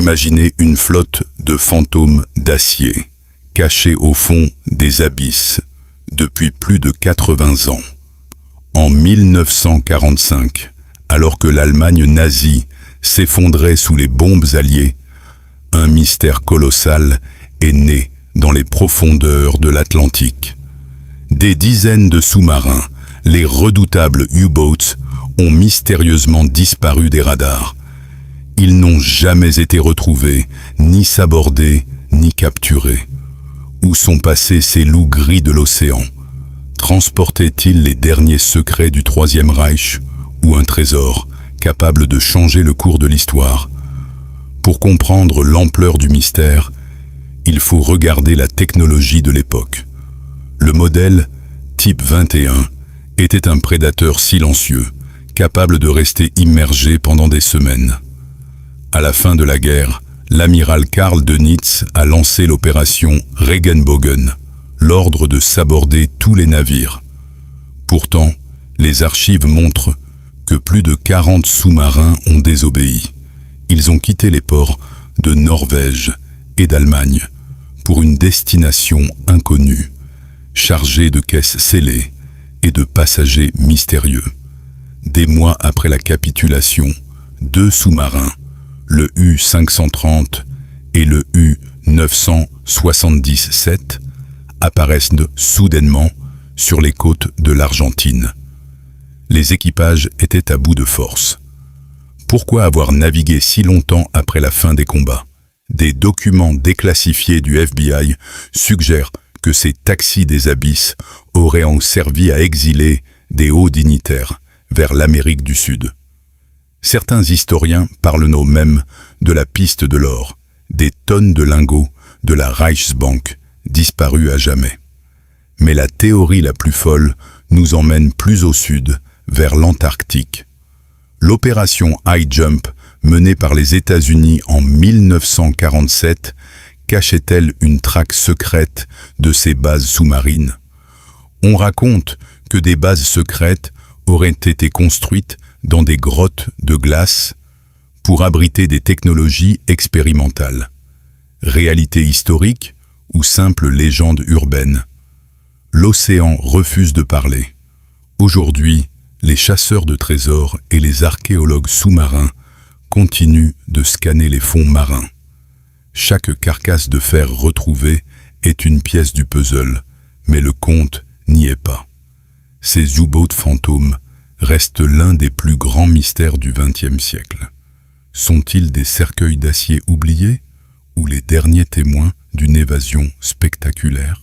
Imaginez une flotte de fantômes d'acier, cachés au fond des abysses, depuis plus de 80 ans. En 1945, alors que l'Allemagne nazie s'effondrait sous les bombes alliées, un mystère colossal est né dans les profondeurs de l'Atlantique. Des dizaines de sous-marins, les redoutables U-boats, ont mystérieusement disparu des radars. Ils n'ont jamais été retrouvés, ni sabordés, ni capturés. Où sont passés ces loups gris de l'océan? Transportaient-ils les derniers secrets du Troisième Reich ou un trésor capable de changer le cours de l'histoire? Pour comprendre l'ampleur du mystère, il faut regarder la technologie de l'époque. Le modèle Type 21 était un prédateur silencieux, capable de rester immergé pendant des semaines. À la fin de la guerre, l'amiral Karl Dönitz a lancé l'opération Regenbogen, l'ordre de saborder tous les navires. Pourtant, les archives montrent que plus de 40 sous-marins ont désobéi. Ils ont quitté les ports de Norvège et d'Allemagne pour une destination inconnue, chargée de caisses scellées et de passagers mystérieux. Des mois après la capitulation, 2 sous-marins, le U-530 et le U-977, apparaissent soudainement sur les côtes de l'Argentine. Les équipages étaient à bout de force. Pourquoi avoir navigué si longtemps après la fin des combats? Des documents déclassifiés du FBI suggèrent que ces taxis des abysses auraient servi à exiler des hauts dignitaires vers l'Amérique du Sud. Certains historiens parlent même de la piste de l'or, des tonnes de lingots de la Reichsbank disparus à jamais. Mais la théorie la plus folle nous emmène plus au sud, vers l'Antarctique. L'opération High Jump, menée par les États-Unis en 1947, cachait-elle une traque secrète de ces bases sous-marines? On raconte que des bases secrètes auraient été construites dans des grottes de glace pour abriter des technologies expérimentales. Réalité historique ou simple légende urbaine? L'océan refuse de parler. Aujourd'hui, les chasseurs de trésors et les archéologues sous-marins continuent de scanner les fonds marins. Chaque carcasse de fer retrouvée est une pièce du puzzle, mais le compte n'y est pas. Ces U-boats fantômes restent l'un des plus grands mystères du XXe siècle. Sont-ils des cercueils d'acier oubliés ou les derniers témoins d'une évasion spectaculaire?